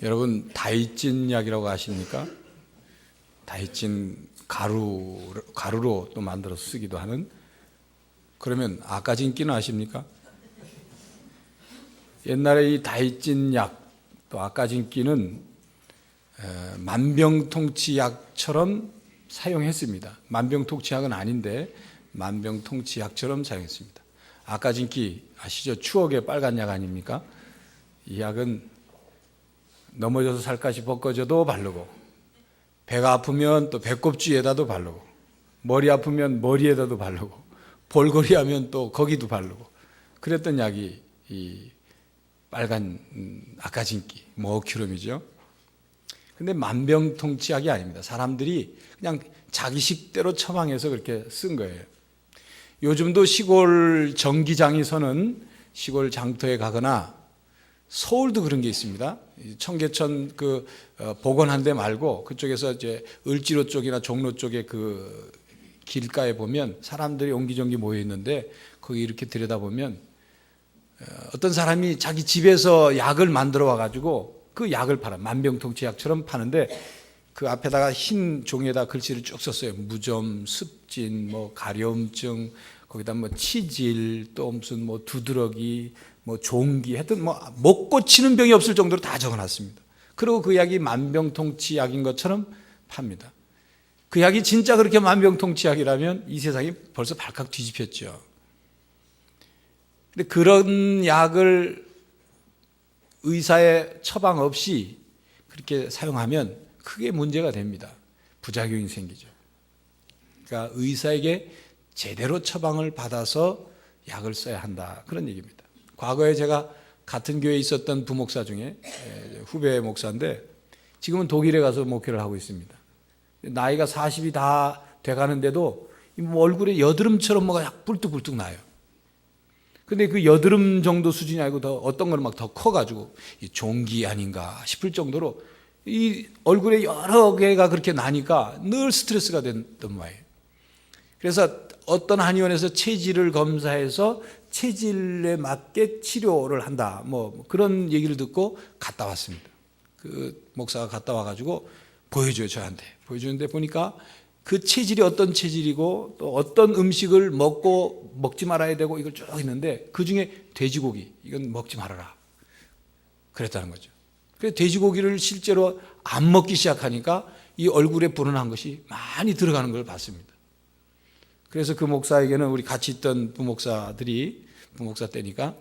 여러분 다이찐 약이라고 아십니까? 다이찐 가루로 또 만들어서 쓰기도 하는. 그러면 아까진기는 아십니까? 옛날에 이 다이찐 약 또 아까진기는 만병통치약처럼 사용했습니다. 만병통치약은 아닌데 만병통치약처럼 사용했습니다. 아까진기 아시죠? 추억의 빨간 약 아닙니까? 이 약은 넘어져서 살갗이 벗겨져도 바르고, 배가 아프면 또 배꼽쥐에다도 바르고, 머리 아프면 머리에다도 바르고, 볼거리 하면 또 거기도 바르고, 그랬던 약이 이 빨간 아까진기, 머큐름이죠. 근데 만병통치약이 아닙니다. 사람들이 그냥 자기식대로 처방해서 그렇게 쓴 거예요. 요즘도 시골 정기장에서는 시골 장터에 가거나, 서울도 그런 게 있습니다. 청계천 복원한 데 말고 그쪽에서 이제 을지로 쪽이나 종로 쪽에 그 길가에 보면 사람들이 옹기종기 모여 있는데, 거기 이렇게 들여다보면 어떤 사람이 자기 집에서 약을 만들어 와가지고 그 약을 팔아. 만병통치약처럼 파는데 그 앞에다가 흰 종이에다 글씨를 쭉 썼어요. 무좀, 습진, 가려움증, 거기다 치질, 또 무슨 두드러기, 종기, 하여튼 못 고치는 병이 없을 정도로 다 적어놨습니다. 그리고 그 약이 만병통치약인 것처럼 팝니다. 그 약이 진짜 그렇게 만병통치약이라면 이 세상이 벌써 발칵 뒤집혔죠. 근데 그런 약을 의사의 처방 없이 그렇게 사용하면 크게 문제가 됩니다. 부작용이 생기죠. 그러니까 의사에게 제대로 처방을 받아서 약을 써야 한다, 그런 얘기입니다. 과거에 제가 같은 교회에 있었던 부목사 중에 후배 목사인데 지금은 독일에 가서 목회를 하고 있습니다. 나이가 40이 다 돼가는데도 얼굴에 여드름처럼 뿔뚝뿔뚝 나요. 근데 그 여드름 정도 수준이 아니고 더 어떤 건 더 커가지고 이 종기 아닌가 싶을 정도로 이 얼굴에 여러 개가 그렇게 나니까 늘 스트레스가 됐던 거예요. 그래서 어떤 한의원에서 체질을 검사해서 체질에 맞게 치료를 한다, 그런 얘기를 듣고 갔다 왔습니다. 그 목사가 갔다 와가지고 보여줘요, 저한테. 보여주는데 보니까 그 체질이 어떤 체질이고 또 어떤 음식을 먹지 말아야 되고 이걸 쭉 있는데, 그 중에 돼지고기, 이건 먹지 말아라 그랬다는 거죠. 그래서 돼지고기를 실제로 안 먹기 시작하니까 이 얼굴에 불어난 것이 많이 들어가는 걸 봤습니다. 그래서 그 목사에게는 우리 같이 있던 부목사 때니까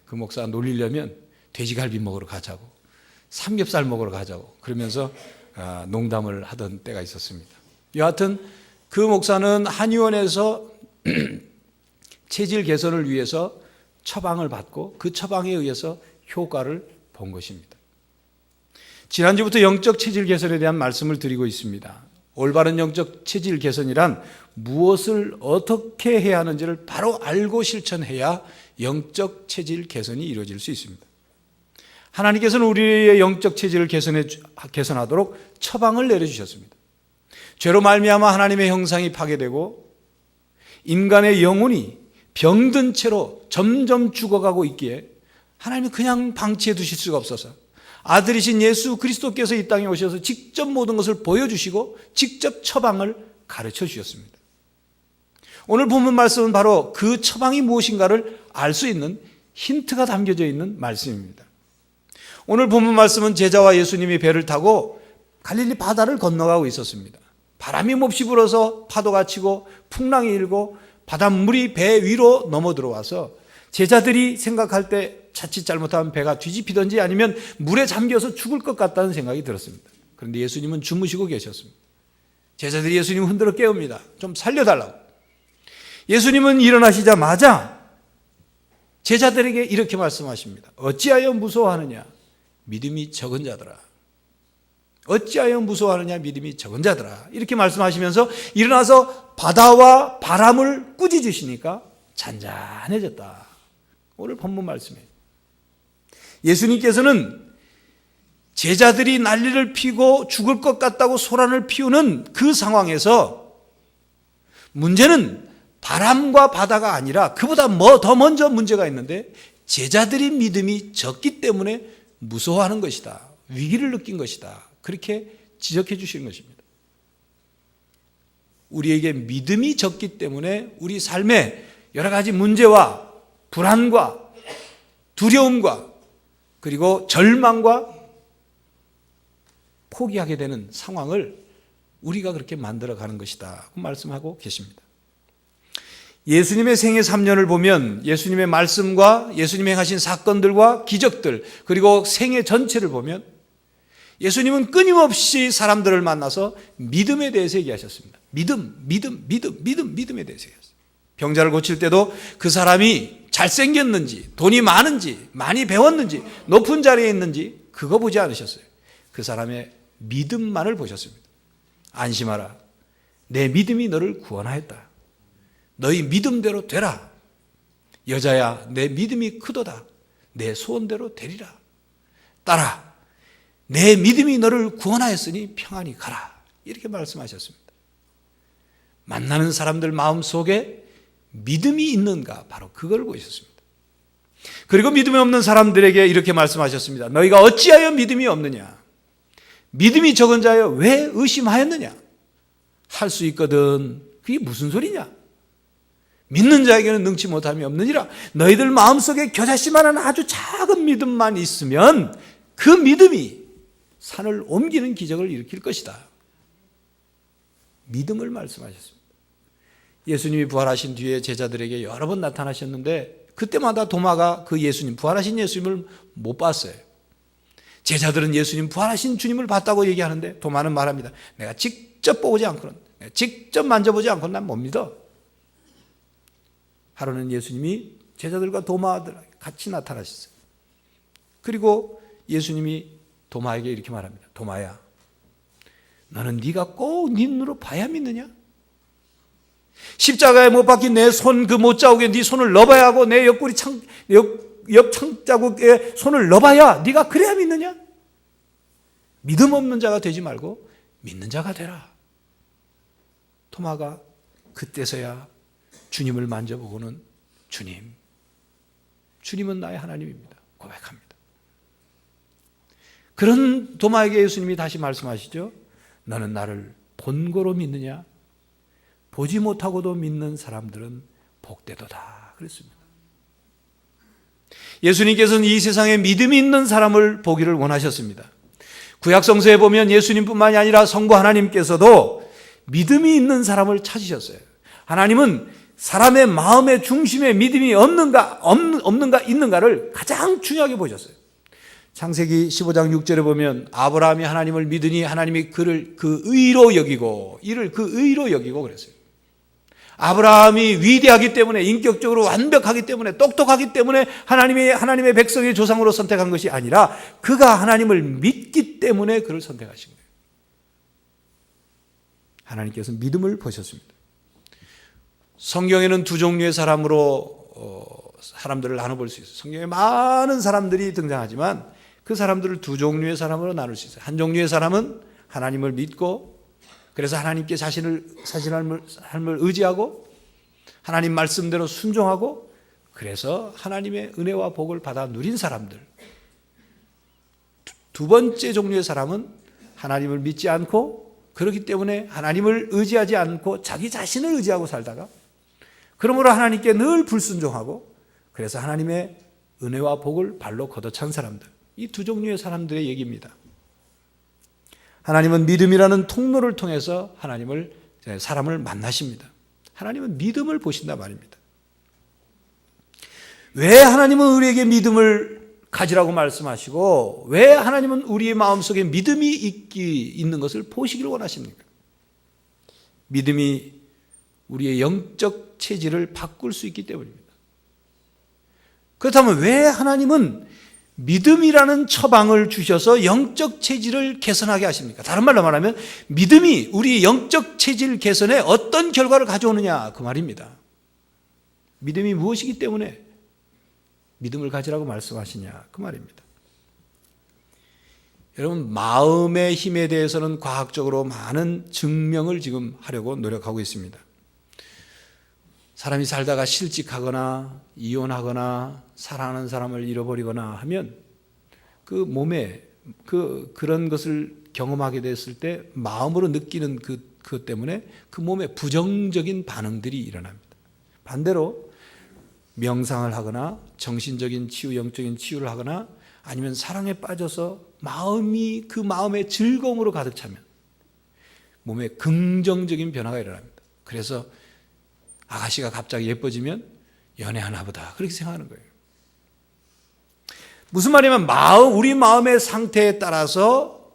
그 목사 놀리려면 돼지갈비 먹으러 가자고, 삼겹살 먹으러 가자고 그러면서 농담을 하던 때가 있었습니다. 여하튼 그 목사는 한의원에서 체질 개선을 위해서 처방을 받고 그 처방에 의해서 효과를 본 것입니다. 지난주부터 영적 체질 개선에 대한 말씀을 드리고 있습니다. 올바른 영적 체질 개선이란 무엇을 어떻게 해야 하는지를 바로 알고 실천해야 영적 체질 개선이 이루어질 수 있습니다. 하나님께서는 우리의 영적 체질을 개선하도록 처방을 내려주셨습니다. 죄로 말미암아 하나님의 형상이 파괴되고 인간의 영혼이 병든 채로 점점 죽어가고 있기에 하나님이 그냥 방치해 두실 수가 없어서 아들이신 예수 그리스도께서 이 땅에 오셔서 직접 모든 것을 보여주시고 직접 처방을 가르쳐 주셨습니다. 오늘 본문 말씀은 바로 그 처방이 무엇인가를 알 수 있는 힌트가 담겨져 있는 말씀입니다. 오늘 본문 말씀은 제자와 예수님이 배를 타고 갈릴리 바다를 건너가고 있었습니다. 바람이 몹시 불어서 파도가 치고 풍랑이 일고 바닷물이 배 위로 넘어 들어와서 제자들이 생각할 때 자칫 잘못하면 배가 뒤집히든지 아니면 물에 잠겨서 죽을 것 같다는 생각이 들었습니다. 그런데 예수님은 주무시고 계셨습니다. 제자들이 예수님을 흔들어 깨웁니다. 좀 살려달라고. 예수님은 일어나시자마자 제자들에게 이렇게 말씀하십니다. 어찌하여 무서워하느냐? 믿음이 적은 자들아. 어찌하여 무서워하느냐? 믿음이 적은 자들아. 이렇게 말씀하시면서 일어나서 바다와 바람을 꾸짖으시니까 잔잔해졌다. 오늘 본문 말씀이에요. 예수님께서는 제자들이 난리를 피고 죽을 것 같다고 소란을 피우는 그 상황에서 문제는 바람과 바다가 아니라 그보다 더 먼저 문제가 있는데 제자들이 믿음이 적기 때문에 무서워하는 것이다. 위기를 느낀 것이다. 그렇게 지적해 주시는 것입니다. 우리에게 믿음이 적기 때문에 우리 삶에 여러 가지 문제와 불안과 두려움과 그리고 절망과 포기하게 되는 상황을 우리가 그렇게 만들어가는 것이다 말씀하고 계십니다. 예수님의 생애 3년을 보면 예수님의 말씀과 예수님이 행하신 사건들과 기적들 그리고 생애 전체를 보면 예수님은 끊임없이 사람들을 만나서 믿음에 대해서 얘기하셨습니다. 믿음에 대해서 얘기했어요. 병자를 고칠 때도 그 사람이 잘생겼는지 돈이 많은지 많이 배웠는지 높은 자리에 있는지 그거 보지 않으셨어요. 그 사람의 믿음만을 보셨습니다. 안심하라. 내 믿음이 너를 구원하였다. 너희 믿음대로 되라. 여자야 내 믿음이 크도다. 내 소원대로 되리라. 딸아 내 믿음이 너를 구원하였으니 평안히 가라. 이렇게 말씀하셨습니다. 만나는 사람들 마음속에 믿음이 있는가 바로 그걸 보셨습니다. 그리고 믿음이 없는 사람들에게 이렇게 말씀하셨습니다. 너희가 어찌하여 믿음이 없느냐. 믿음이 적은 자여 왜 의심하였느냐. 할 수 있거든. 그게 무슨 소리냐. 믿는 자에게는 능치 못함이 없느니라. 너희들 마음속에 겨자씨만한 아주 작은 믿음만 있으면 그 믿음이 산을 옮기는 기적을 일으킬 것이다. 믿음을 말씀하셨습니다. 예수님이 부활하신 뒤에 제자들에게 여러 번 나타나셨는데 그때마다 도마가 그 예수님, 부활하신 예수님을 못 봤어요. 제자들은 예수님 부활하신 주님을 봤다고 얘기하는데 도마는 말합니다. 내가 직접 보지 않고는, 내가 직접 만져보지 않고는 난 못 믿어. 하루는 예수님이 제자들과 도마들에게 같이 나타나셨어요. 그리고 예수님이 도마에게 이렇게 말합니다. 도마야, 너는 네가 꼭 네 눈으로 봐야 믿느냐? 십자가에 못 박힌 내 손 그 못자국에 네 손을 넣어봐야 하고 내 옆구리 옆 창자국에 손을 넣어봐야 네가 그래야 믿느냐? 믿음 없는 자가 되지 말고 믿는 자가 되라. 도마가 그때서야 주님을 만져보고는 주님은 나의 하나님입니다. 고백합니다. 그런 도마에게 예수님이 다시 말씀하시죠. 너는 나를 본고로 믿느냐? 보지 못하고도 믿는 사람들은 복되도다. 그랬습니다. 예수님께서는 이 세상에 믿음이 있는 사람을 보기를 원하셨습니다. 구약성서에 보면 예수님뿐만이 아니라 성부 하나님께서도 믿음이 있는 사람을 찾으셨어요. 하나님은 사람의 마음의 중심에 믿음이 없는가 있는가를 가장 중요하게 보셨어요. 창세기 15장 6절에 보면 아브라함이 하나님을 믿으니 하나님이 그를 그 의로 여기고 이를 그 의로 여기고 그랬어요. 아브라함이 위대하기 때문에 인격적으로 완벽하기 때문에 똑똑하기 때문에 하나님의 백성의 조상으로 선택한 것이 아니라 그가 하나님을 믿기 때문에 그를 선택하신 거예요. 하나님께서 믿음을 보셨습니다. 성경에는 두 종류의 사람으로 사람들을 나눠볼 수 있어요. 성경에 많은 사람들이 등장하지만 그 사람들을 두 종류의 사람으로 나눌 수 있어요. 한 종류의 사람은 하나님을 믿고 그래서 하나님께 자신의 삶을 의지하고 하나님 말씀대로 순종하고 그래서 하나님의 은혜와 복을 받아 누린 사람들. 두 번째 종류의 사람은 하나님을 믿지 않고 그렇기 때문에 하나님을 의지하지 않고 자기 자신을 의지하고 살다가 그러므로 하나님께 늘 불순종하고 그래서 하나님의 은혜와 복을 발로 걷어찬 사람들. 이 두 종류의 사람들의 얘기입니다. 하나님은 믿음이라는 통로를 통해서 사람을 만나십니다. 하나님은 믿음을 보신다 말입니다. 왜 하나님은 우리에게 믿음을 가지라고 말씀하시고 왜 하나님은 우리의 마음속에 믿음이 있는 것을 보시기를 원하십니까? 믿음이 우리의 영적 체질을 바꿀 수 있기 때문입니다. 그렇다면 왜 하나님은 믿음이라는 처방을 주셔서 영적 체질을 개선하게 하십니까? 다른 말로 말하면 믿음이 우리 영적 체질 개선에 어떤 결과를 가져오느냐 그 말입니다. 믿음이 무엇이기 때문에 믿음을 가지라고 말씀하시냐 그 말입니다. 여러분 마음의 힘에 대해서는 과학적으로 많은 증명을 지금 하려고 노력하고 있습니다. 사람이 살다가 실직하거나 이혼하거나 사랑하는 사람을 잃어버리거나 하면 그 몸에 그런 것을 경험하게 됐을 때 마음으로 느끼는 그것 때문에 그 몸에 부정적인 반응들이 일어납니다. 반대로 명상을 하거나 정신적인 치유, 영적인 치유를 하거나 아니면 사랑에 빠져서 그 마음의 즐거움으로 가득 차면 몸에 긍정적인 변화가 일어납니다. 그래서 아가씨가 갑자기 예뻐지면 연애하나 보다 그렇게 생각하는 거예요. 무슨 말이냐면 우리 마음의 상태에 따라서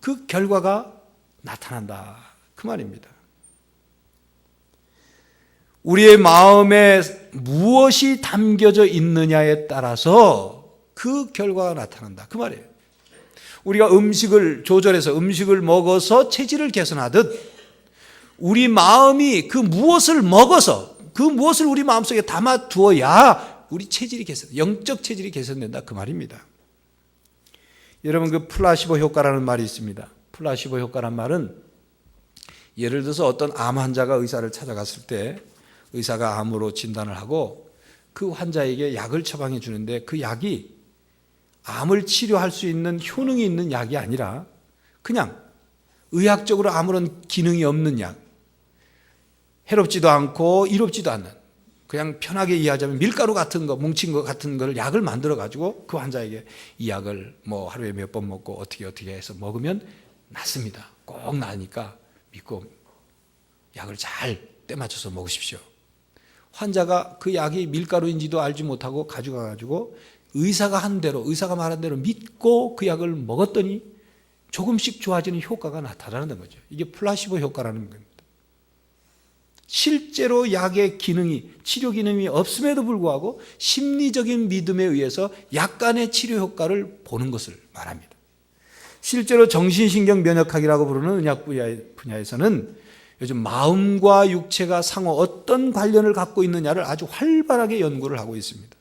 그 결과가 나타난다 그 말입니다. 우리의 마음에 무엇이 담겨져 있느냐에 따라서 그 결과가 나타난다 그 말이에요. 우리가 음식을 조절해서 음식을 먹어서 체질을 개선하듯 우리 마음이 그 무엇을 먹어서 그 무엇을 우리 마음속에 담아두어야 우리 체질이 영적 체질이 개선된다 그 말입니다. 여러분 그 플라시보 효과라는 말이 있습니다. 플라시보 효과란 말은 예를 들어서 어떤 암 환자가 의사를 찾아갔을 때 의사가 암으로 진단을 하고 그 환자에게 약을 처방해 주는데 그 약이 암을 치료할 수 있는 효능이 있는 약이 아니라 그냥 의학적으로 아무런 기능이 없는 약, 해롭지도 않고 이롭지도 않는 그냥 편하게 이해하자면 밀가루 같은 거 뭉친 것 같은 걸 약을 만들어 가지고 그 환자에게 이 약을 하루에 몇 번 먹고 어떻게 해서 먹으면 낫습니다. 꼭 나으니까 믿고 약을 잘 때 맞춰서 먹으십시오. 환자가 그 약이 밀가루인지도 알지 못하고 가져가 가지고 의사가 말한 대로 믿고 그 약을 먹었더니 조금씩 좋아지는 효과가 나타나는 거죠. 이게 플라시보 효과라는 겁니다. 실제로 약의 치료 기능이 없음에도 불구하고 심리적인 믿음에 의해서 약간의 치료 효과를 보는 것을 말합니다. 실제로 정신신경 면역학이라고 부르는 의학 분야에서는 요즘 마음과 육체가 상호 어떤 관련을 갖고 있느냐를 아주 활발하게 연구를 하고 있습니다.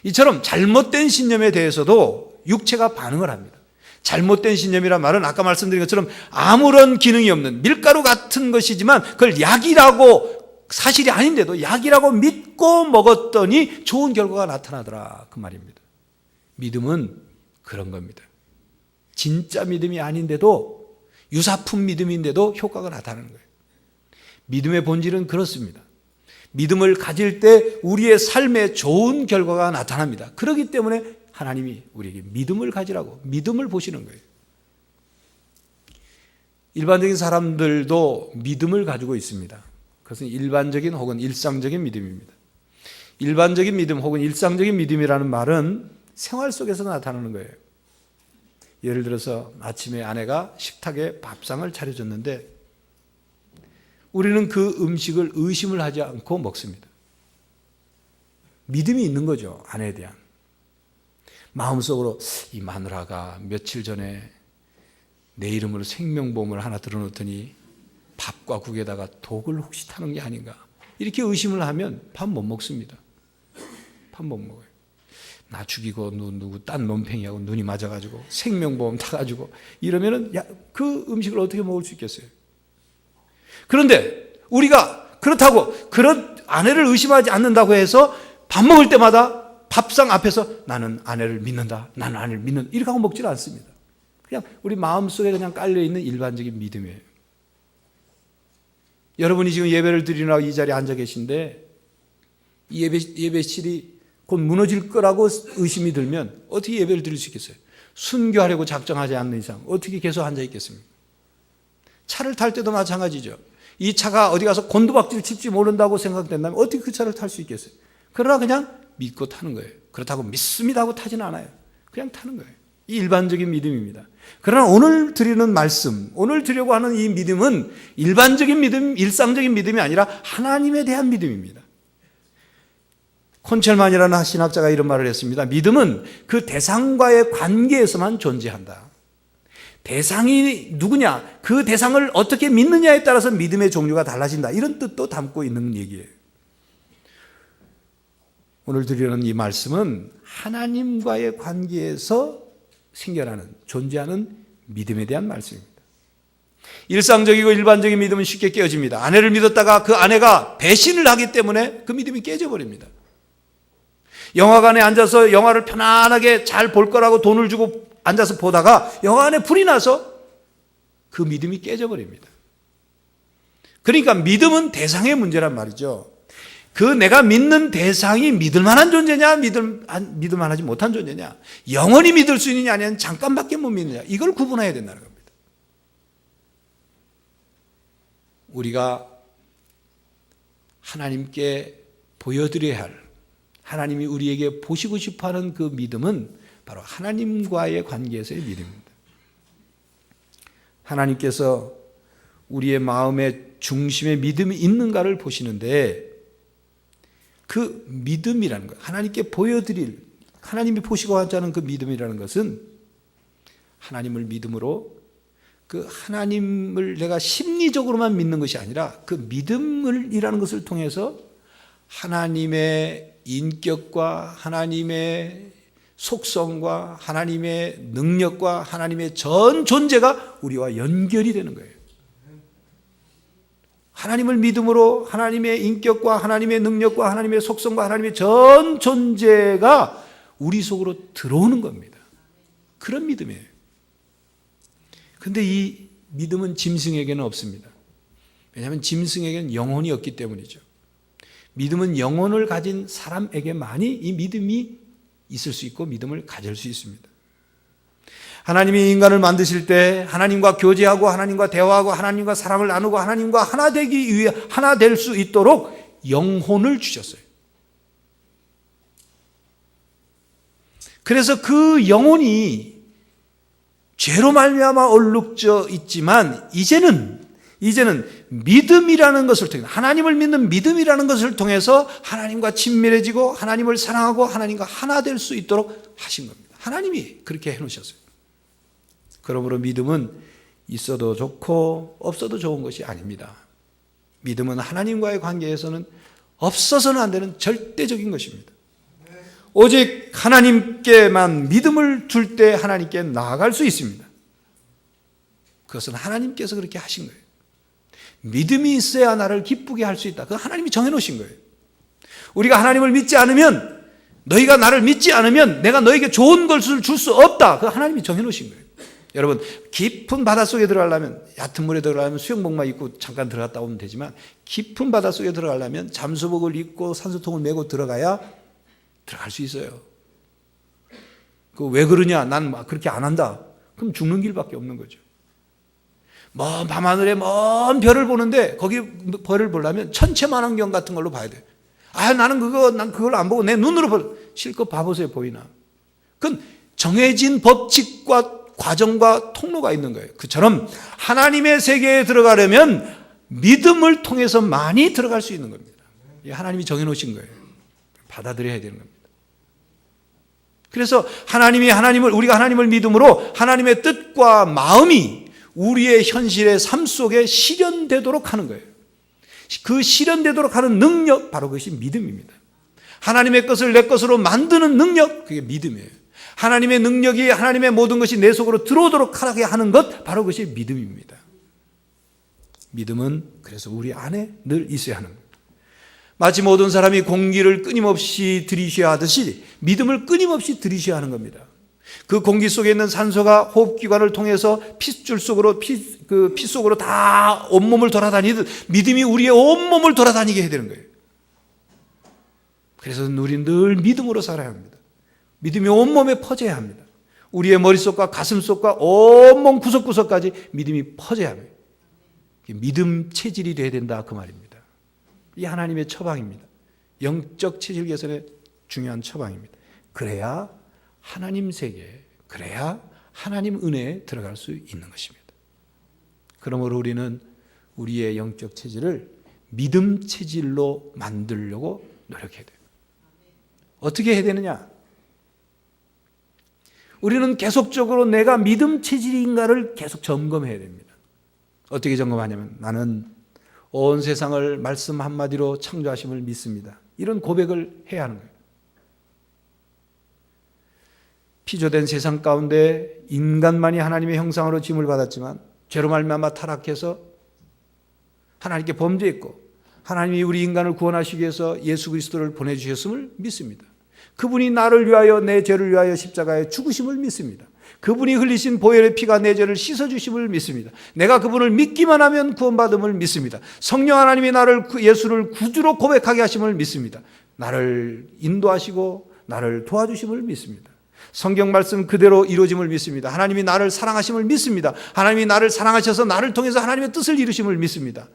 이처럼 잘못된 신념에 대해서도 육체가 반응을 합니다. 잘못된 신념이란 말은 아까 말씀드린 것처럼 아무런 기능이 없는 밀가루 같은 것이지만 그걸 약이라고 사실이 아닌데도 약이라고 믿고 먹었더니 좋은 결과가 나타나더라 그 말입니다. 믿음은 그런 겁니다. 진짜 믿음이 아닌데도 유사품 믿음인데도 효과가 나타나는 거예요. 믿음의 본질은 그렇습니다. 믿음을 가질 때 우리의 삶에 좋은 결과가 나타납니다. 그렇기 때문에 하나님이 우리에게 믿음을 가지라고 믿음을 보시는 거예요. 일반적인 사람들도 믿음을 가지고 있습니다. 그것은 일반적인 혹은 일상적인 믿음입니다. 일반적인 믿음 혹은 일상적인 믿음이라는 말은 생활 속에서 나타나는 거예요. 예를 들어서 아침에 아내가 식탁에 밥상을 차려줬는데 우리는 그 음식을 의심을 하지 않고 먹습니다. 믿음이 있는 거죠. 아내에 대한. 마음속으로 이 마누라가 며칠 전에 내 이름으로 생명보험을 하나 들어놓더니 밥과 국에다가 독을 혹시 타는 게 아닌가 이렇게 의심을 하면 밥 못 먹습니다. 밥 못 먹어요. 나 죽이고 누구 딴 논팽이하고 눈이 맞아가지고 생명보험 타가지고 이러면은 그 음식을 어떻게 먹을 수 있겠어요? 그런데 우리가 그렇다고 그런 아내를 의심하지 않는다고 해서 밥 먹을 때마다 밥상 앞에서 나는 아내를 믿는다. 나는 아내를 믿는다. 이렇게 하고 먹지는 않습니다. 그냥 우리 마음속에 그냥 깔려있는 일반적인 믿음이에요. 여러분이 지금 예배를 드리느라고 이 자리에 앉아 계신데 이 예배실이 곧 무너질 거라고 의심이 들면 어떻게 예배를 드릴 수 있겠어요? 순교하려고 작정하지 않는 이상 어떻게 계속 앉아 있겠습니까? 차를 탈 때도 마찬가지죠. 이 차가 어디 가서 곤두박질 칠지 모른다고 생각된다면 어떻게 그 차를 탈 수 있겠어요? 그러나 그냥 믿고 타는 거예요. 그렇다고 믿습니다 하고 타지는 않아요. 그냥 타는 거예요. 이 일반적인 믿음입니다. 그러나 오늘 드리는 말씀, 오늘 드리려고 하는 이 믿음은 일반적인 믿음, 일상적인 믿음이 아니라 하나님에 대한 믿음입니다. 콘첼만이라는 신학자가 이런 말을 했습니다. 믿음은 그 대상과의 관계에서만 존재한다. 대상이 누구냐, 그 대상을 어떻게 믿느냐에 따라서 믿음의 종류가 달라진다. 이런 뜻도 담고 있는 얘기예요. 오늘 드리는 이 말씀은 하나님과의 관계에서 생겨나는, 존재하는 믿음에 대한 말씀입니다. 일상적이고 일반적인 믿음은 쉽게 깨어집니다. 아내를 믿었다가 그 아내가 배신을 하기 때문에 그 믿음이 깨져버립니다. 영화관에 앉아서 영화를 편안하게 잘 볼 거라고 돈을 주고 앉아서 보다가 영화관에 불이 나서 그 믿음이 깨져버립니다. 그러니까 믿음은 대상의 문제란 말이죠. 그 내가 믿는 대상이 믿을 만한 존재냐, 믿을 만하지 못한 존재냐, 영원히 믿을 수 있느냐, 아니면 잠깐밖에 못 믿느냐, 이걸 구분해야 된다는 겁니다. 우리가 하나님께 보여드려야 할, 하나님이 우리에게 보시고 싶어하는 그 믿음은 바로 하나님과의 관계에서의 믿음입니다. 하나님께서 우리의 마음의 중심에 믿음이 있는가를 보시는데, 그 믿음이라는 것, 하나님께 보여드릴, 하나님이 보시고 하자는 그 믿음이라는 것은 하나님을 믿음으로, 그 하나님을 내가 심리적으로만 믿는 것이 아니라 그 믿음이라는 것을 통해서 하나님의 인격과 하나님의 속성과 하나님의 능력과 하나님의 전 존재가 우리와 연결이 되는 거예요. 하나님을 믿음으로 하나님의 인격과 하나님의 능력과 하나님의 속성과 하나님의 전 존재가 우리 속으로 들어오는 겁니다. 그런 믿음이에요. 그런데 이 믿음은 짐승에게는 없습니다. 왜냐하면 짐승에게는 영혼이 없기 때문이죠. 믿음은 영혼을 가진 사람에게만이 이 믿음이 있을 수 있고 믿음을 가질 수 있습니다. 하나님이 인간을 만드실 때 하나님과 교제하고 하나님과 대화하고 하나님과 사랑을 나누고 하나님과 하나 되기 위해 하나 될 수 있도록 영혼을 주셨어요. 그래서 그 영혼이 죄로 말미암아 얼룩져 있지만 이제는 믿음이라는 것을 통해, 하나님을 믿는 믿음이라는 것을 통해서 하나님과 친밀해지고 하나님을 사랑하고 하나님과 하나 될 수 있도록 하신 겁니다. 하나님이 그렇게 해놓으셨어요. 그러므로 믿음은 있어도 좋고 없어도 좋은 것이 아닙니다. 믿음은 하나님과의 관계에서는 없어서는 안 되는 절대적인 것입니다. 오직 하나님께만 믿음을 둘 때 하나님께 나아갈 수 있습니다. 그것은 하나님께서 그렇게 하신 거예요. 믿음이 있어야 나를 기쁘게 할 수 있다. 그건 하나님이 정해놓으신 거예요. 우리가 하나님을 믿지 않으면, 너희가 나를 믿지 않으면 내가 너에게 좋은 것을 줄 수 없다. 그건 하나님이 정해놓으신 거예요. 여러분, 깊은 바닷속에 들어가려면, 얕은 물에 들어가려면 수영복만 입고 잠깐 들어갔다 오면 되지만, 깊은 바닷속에 들어가려면 잠수복을 입고 산소통을 메고 들어가야 들어갈 수 있어요. 그 왜 그러냐? 난 그렇게 안 한다. 그럼 죽는 길밖에 없는 거죠. 먼 밤하늘에 먼 별을 보는데 거기 별을 보려면 천체만원경 같은 걸로 봐야 돼. 난 그걸 안 보고 내 눈으로 실컷 봐보세요. 보이나? 그건 정해진 법칙과 과정과 통로가 있는 거예요. 그처럼 하나님의 세계에 들어가려면 믿음을 통해서 많이 들어갈 수 있는 겁니다. 하나님이 정해놓으신 거예요. 받아들여야 되는 겁니다. 그래서 우리가 하나님을 믿음으로 하나님의 뜻과 마음이 우리의 현실의 삶 속에 실현되도록 하는 거예요. 그 실현되도록 하는 능력, 바로 그것이 믿음입니다. 하나님의 것을 내 것으로 만드는 능력, 그게 믿음이에요. 하나님의 능력이, 하나님의 모든 것이 내 속으로 들어오도록 하게 하는 것, 바로 그것이 믿음입니다. 믿음은 그래서 우리 안에 늘 있어야 하는 겁니다. 마치 모든 사람이 공기를 끊임없이 들이쉬어야 하듯이 믿음을 끊임없이 들이쉬어야 하는 겁니다. 그 공기 속에 있는 산소가 호흡기관을 통해서 핏줄 속으로, 피 속으로 다 온몸을 돌아다니듯 믿음이 우리의 온몸을 돌아다니게 해야 되는 거예요. 그래서 우리는 늘 믿음으로 살아야 합니다. 믿음이 온몸에 퍼져야 합니다. 우리의 머릿속과 가슴속과 온몸 구석구석까지 믿음이 퍼져야 합니다. 믿음 체질이 돼야 된다, 그 말입니다. 이 하나님의 처방입니다. 영적 체질 개선의 중요한 처방입니다. 그래야 하나님 세계, 그래야 하나님 은혜에 들어갈 수 있는 것입니다. 그러므로 우리는 우리의 영적 체질을 믿음 체질로 만들려고 노력해야 돼요. 어떻게 해야 되느냐? 우리는 계속적으로 내가 믿음 체질인가를 계속 점검해야 됩니다. 어떻게 점검하냐면, 나는 온 세상을 말씀 한마디로 창조하심을 믿습니다. 이런 고백을 해야 하는 거예요. 피조된 세상 가운데 인간만이 하나님의 형상으로 지음을 받았지만 죄로 말미암아 타락해서 하나님께 범죄했고 하나님이 우리 인간을 구원하시기 위해서 예수 그리스도를 보내주셨음을 믿습니다. 그분이 나를 위하여 내 죄를 위하여 십자가에 죽으심을 믿습니다. 그분이 흘리신 보혈의 피가 내 죄를 씻어주심을 믿습니다. 내가 그분을 믿기만 하면 구원받음을 믿습니다. 성령 하나님이 나를 예수를 구주로 고백하게 하심을 믿습니다. 나를 인도하시고 나를 도와주심을 믿습니다. 성경 말씀 그대로 이루어짐을 믿습니다. 하나님이 나를 사랑하심을 믿습니다. 하나님이 나를 사랑하셔서 나를 통해서 하나님의 뜻을 이루심을 믿습니다.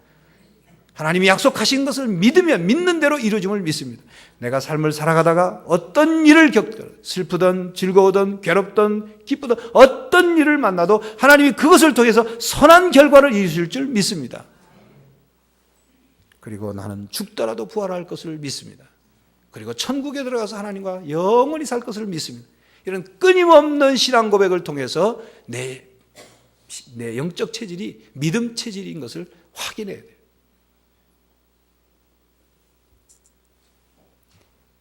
하나님이 약속하신 것을 믿으면 믿는 대로 이루어짐을 믿습니다. 내가 삶을 살아가다가 어떤 일을 겪든 슬프든 즐거우든 괴롭든 기쁘든 어떤 일을 만나도 하나님이 그것을 통해서 선한 결과를 이루실 줄 믿습니다. 그리고 나는 죽더라도 부활할 것을 믿습니다. 그리고 천국에 들어가서 하나님과 영원히 살 것을 믿습니다. 이런 끊임없는 신앙 고백을 통해서 내 영적 체질이 믿음 체질인 것을 확인해야 돼요.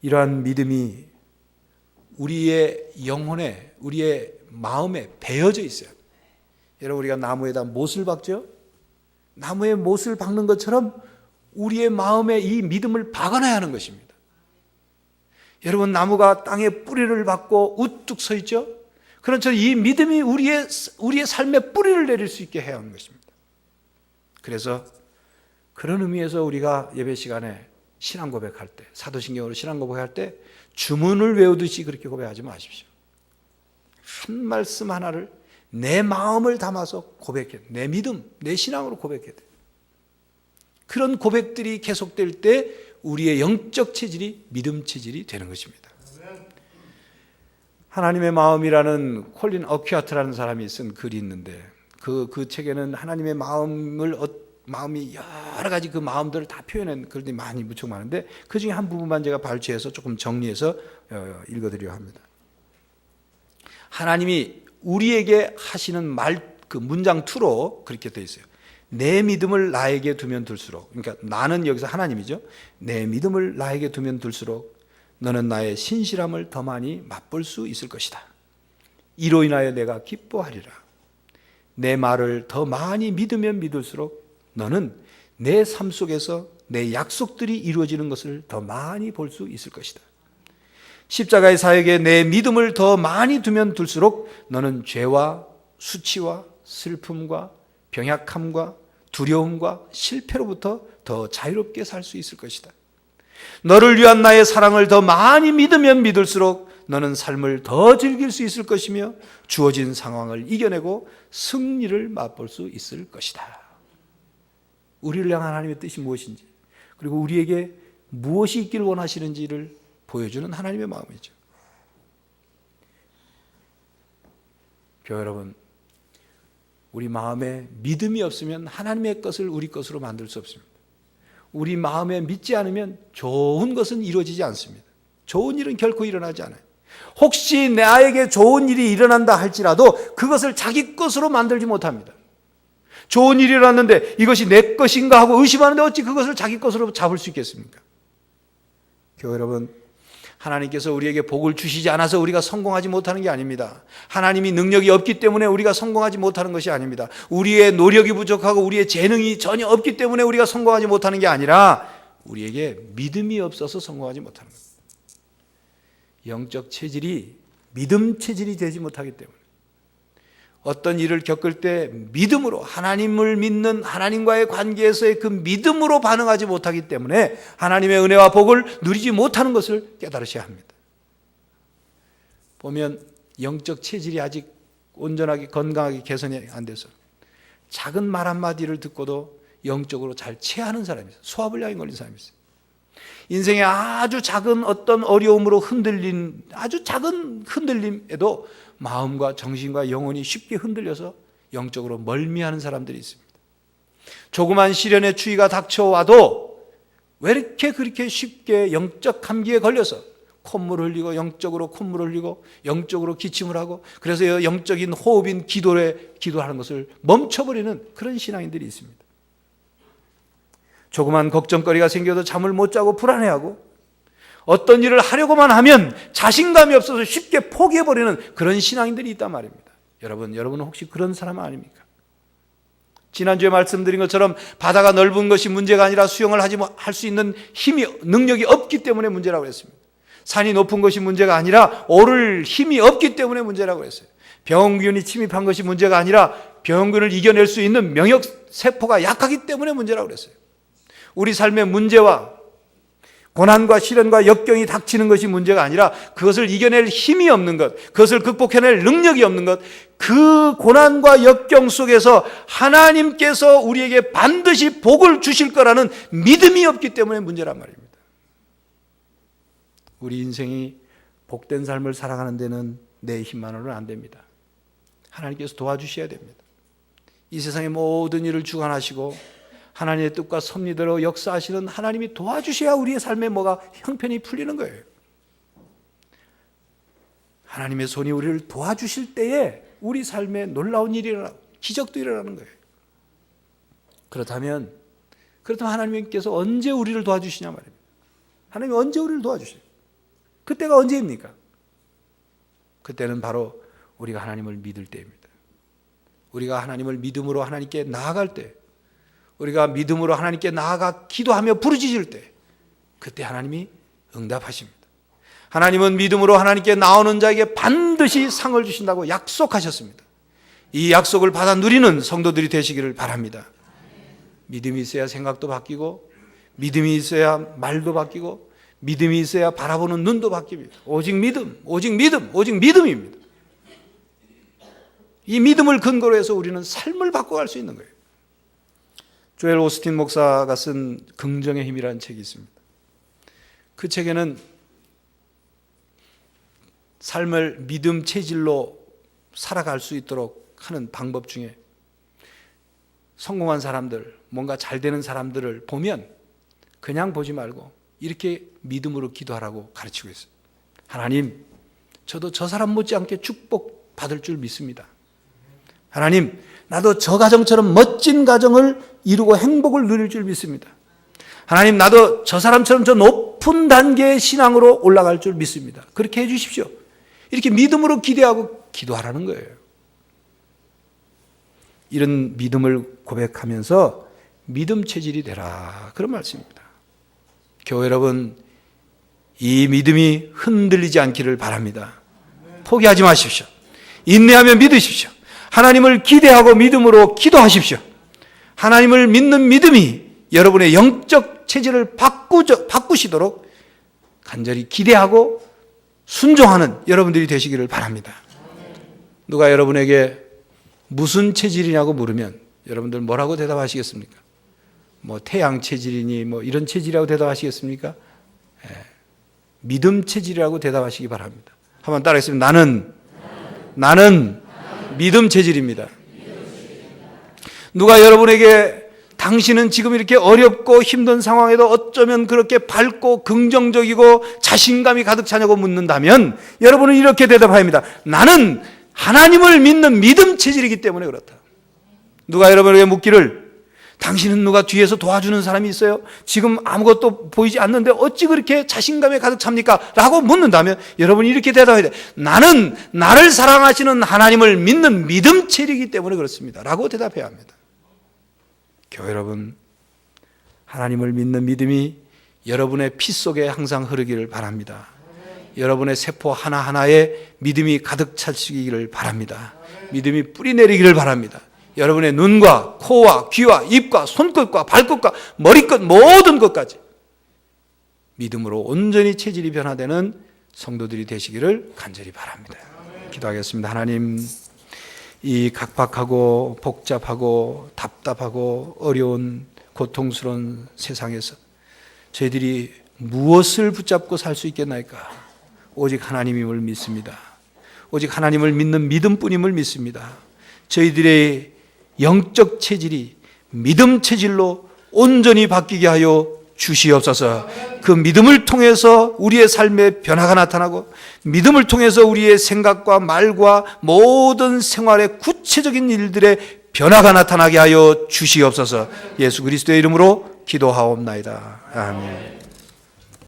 이러한 믿음이 우리의 영혼에, 우리의 마음에 배어져 있어요. 여러분, 우리가 나무에다 못을 박죠? 나무에 못을 박는 것처럼 우리의 마음에 이 믿음을 박아놔야 하는 것입니다. 여러분, 나무가 땅에 뿌리를 박고 우뚝 서 있죠? 그렇죠. 이 믿음이 우리의 삶에 뿌리를 내릴 수 있게 해야 하는 것입니다. 그래서 그런 의미에서 우리가 예배 시간에 신앙 고백할 때, 사도신경으로 신앙 고백할 때 주문을 외우듯이 그렇게 고백하지 마십시오. 한 말씀 하나를 내 마음을 담아서 고백해, 내 믿음, 내 신앙으로 고백해야 돼요. 그런 고백들이 계속될 때 우리의 영적 체질이 믿음 체질이 되는 것입니다. 하나님의 마음이라는 콜린 어퀴아트라는 사람이 쓴 글이 있는데 그 책에는 하나님의 마음이 여러 가지 그 마음들을 다 표현한 글들이 무척 많은데 그 중에 한 부분만 제가 발췌해서 조금 정리해서 읽어드리려 합니다. 하나님이 우리에게 하시는 그 문장 투로 그렇게 되어 있어요. 내 믿음을 나에게 두면 둘수록, 그러니까 나는 여기서 하나님이죠. 내 믿음을 나에게 두면 둘수록 너는 나의 신실함을 더 많이 맛볼 수 있을 것이다. 이로 인하여 내가 기뻐하리라. 내 말을 더 많이 믿으면 믿을수록 너는 내 삶 속에서 내 약속들이 이루어지는 것을 더 많이 볼 수 있을 것이다. 십자가의 사역에 내 믿음을 더 많이 두면 둘수록 너는 죄와 수치와 슬픔과 병약함과 두려움과 실패로부터 더 자유롭게 살 수 있을 것이다. 너를 위한 나의 사랑을 더 많이 믿으면 믿을수록 너는 삶을 더 즐길 수 있을 것이며 주어진 상황을 이겨내고 승리를 맛볼 수 있을 것이다. 우리를 향한 하나님의 뜻이 무엇인지, 그리고 우리에게 무엇이 있길 원하시는지를 보여주는 하나님의 마음이죠. 교회 여러분, 우리 마음에 믿음이 없으면 하나님의 것을 우리 것으로 만들 수 없습니다. 우리 마음에 믿지 않으면 좋은 것은 이루어지지 않습니다. 좋은 일은 결코 일어나지 않아요. 혹시 나에게 좋은 일이 일어난다 할지라도 그것을 자기 것으로 만들지 못합니다. 좋은 일이 일어났는데 이것이 내 것인가 하고 의심하는데 어찌 그것을 자기 것으로 잡을 수 있겠습니까? 교회 여러분, 하나님께서 우리에게 복을 주시지 않아서 우리가 성공하지 못하는 게 아닙니다. 하나님이 능력이 없기 때문에 우리가 성공하지 못하는 것이 아닙니다. 우리의 노력이 부족하고 우리의 재능이 전혀 없기 때문에 우리가 성공하지 못하는 게 아니라 우리에게 믿음이 없어서 성공하지 못하는 겁니다. 영적 체질이 믿음 체질이 되지 못하기 때문에 어떤 일을 겪을 때 믿음으로, 하나님을 믿는 하나님과의 관계에서의 그 믿음으로 반응하지 못하기 때문에 하나님의 은혜와 복을 누리지 못하는 것을 깨달으셔야 합니다. 보면 영적 체질이 아직 온전하게 건강하게 개선이 안 돼서 작은 말 한마디를 듣고도 영적으로 잘 체하는 사람이 있어요. 소화불량이 걸린 사람이 있어요. 인생의 아주 작은 어떤 어려움으로 흔들린 아주 작은 흔들림에도 마음과 정신과 영혼이 쉽게 흔들려서 영적으로 멀미하는 사람들이 있습니다. 조그만 시련의 추위가 닥쳐와도 왜 이렇게 그렇게 쉽게 영적 감기에 걸려서 콧물을 흘리고 영적으로 콧물을 흘리고 영적으로 기침을 하고 그래서 영적인 호흡인 기도하는 것을 멈춰버리는 그런 신앙인들이 있습니다. 조그만 걱정거리가 생겨도 잠을 못 자고 불안해하고 어떤 일을 하려고만 하면 자신감이 없어서 쉽게 포기해버리는 그런 신앙인들이 있단 말입니다. 여러분은 혹시 그런 사람 아닙니까? 지난주에 말씀드린 것처럼 바다가 넓은 것이 문제가 아니라 수영을 할 수 있는 힘이, 능력이 없기 때문에 문제라고 했습니다. 산이 높은 것이 문제가 아니라 오를 힘이 없기 때문에 문제라고 했어요. 병균이 침입한 것이 문제가 아니라 병균을 이겨낼 수 있는 면역세포가 약하기 때문에 문제라고 그랬어요. 우리 삶의 문제와 고난과 시련과 역경이 닥치는 것이 문제가 아니라 그것을 이겨낼 힘이 없는 것, 그것을 극복해낼 능력이 없는 것, 그 고난과 역경 속에서 하나님께서 우리에게 반드시 복을 주실 거라는 믿음이 없기 때문에 문제란 말입니다. 우리 인생이 복된 삶을 살아가는 데는 내 힘만으로는 안 됩니다. 하나님께서 도와주셔야 됩니다. 이 세상의 모든 일을 주관하시고 하나님의 뜻과 섭리대로 역사하시는 하나님이 도와주셔야 우리의 삶에 뭐가 형편이 풀리는 거예요. 하나님의 손이 우리를 도와주실 때에 우리 삶에 놀라운 일이 일어나고 기적도 일어나는 거예요. 그렇다면 하나님께서 언제 우리를 도와주시냐 말입니다. 하나님이 언제 우리를 도와주셔요? 그때가 언제입니까? 그때는 바로 우리가 하나님을 믿을 때입니다. 우리가 하나님을 믿음으로 하나님께 나아갈 때, 우리가 믿음으로 하나님께 나아가 기도하며 부르짖을 때, 그때 하나님이 응답하십니다. 하나님은 믿음으로 하나님께 나오는 자에게 반드시 상을 주신다고 약속하셨습니다. 이 약속을 받아 누리는 성도들이 되시기를 바랍니다. 믿음이 있어야 생각도 바뀌고, 믿음이 있어야 말도 바뀌고, 믿음이 있어야 바라보는 눈도 바뀝니다. 오직 믿음, 오직 믿음, 오직 믿음입니다. 이 믿음을 근거로 해서 우리는 삶을 바꿔갈 수 있는 거예요. 조엘 오스틴 목사가 쓴 긍정의 힘이라는 책이 있습니다. 그 책에는 삶을 믿음 체질로 살아갈 수 있도록 하는 방법 중에 성공한 사람들, 뭔가 잘 되는 사람들을 보면 그냥 보지 말고 이렇게 믿음으로 기도하라고 가르치고 있어요. 하나님, 저도 저 사람 못지않게 축복 받을 줄 믿습니다. 하나님, 나도 저 가정처럼 멋진 가정을 이루고 행복을 누릴 줄 믿습니다. 하나님, 나도 저 사람처럼 저 높은 단계의 신앙으로 올라갈 줄 믿습니다. 그렇게 해 주십시오. 이렇게 믿음으로 기대하고 기도하라는 거예요. 이런 믿음을 고백하면서 믿음 체질이 되라, 그런 말씀입니다. 교회 여러분, 이 믿음이 흔들리지 않기를 바랍니다. 포기하지 마십시오. 인내하며 믿으십시오. 하나님을 기대하고 믿음으로 기도하십시오. 하나님을 믿는 믿음이 여러분의 영적 체질을 바꾸시도록 간절히 기대하고 순종하는 여러분들이 되시기를 바랍니다. 누가 여러분에게 무슨 체질이냐고 물으면 여러분들 뭐라고 대답하시겠습니까? 뭐 태양 체질이니 뭐 이런 체질이라고 대답하시겠습니까? 믿음 체질이라고 대답하시기 바랍니다. 한번 따라하겠습니다. 나는 믿음 체질입니다. 누가 여러분에게 당신은 지금 이렇게 어렵고 힘든 상황에도 어쩌면 그렇게 밝고 긍정적이고 자신감이 가득 차냐고 묻는다면 여러분은 이렇게 대답해야 합니다. 나는 하나님을 믿는 믿음 체질이기 때문에 그렇다. 누가 여러분에게 묻기를 당신은 누가 뒤에서 도와주는 사람이 있어요? 지금 아무것도 보이지 않는데 어찌 그렇게 자신감에 가득 찹니까? 라고 묻는다면 여러분이 이렇게 대답해야 돼. 나는 나를 사랑하시는 하나님을 믿는 믿음 체질이기 때문에 그렇습니다. 라고 대답해야 합니다. 교회 여러분, 하나님을 믿는 믿음이 여러분의 피 속에 항상 흐르기를 바랍니다. 여러분의 세포 하나하나에 믿음이 가득 차시기를 바랍니다. 믿음이 뿌리 내리기를 바랍니다. 여러분의 눈과 코와 귀와 입과 손끝과 발끝과 머리끝 모든 것까지 믿음으로 온전히 체질이 변화되는 성도들이 되시기를 간절히 바랍니다. 기도하겠습니다. 하나님, 이 각박하고 복잡하고 답답하고 어려운 고통스러운 세상에서 저희들이 무엇을 붙잡고 살 수 있겠나이까? 오직 하나님임을 믿습니다. 오직 하나님을 믿는 믿음뿐임을 믿습니다. 저희들의 영적 체질이 믿음 체질로 온전히 바뀌게 하여 주시옵소서. 그 믿음을 통해서 우리의 삶에 변화가 나타나고 믿음을 통해서 우리의 생각과 말과 모든 생활의 구체적인 일들의 변화가 나타나게 하여 주시옵소서. 예수 그리스도의 이름으로 기도하옵나이다. 아멘.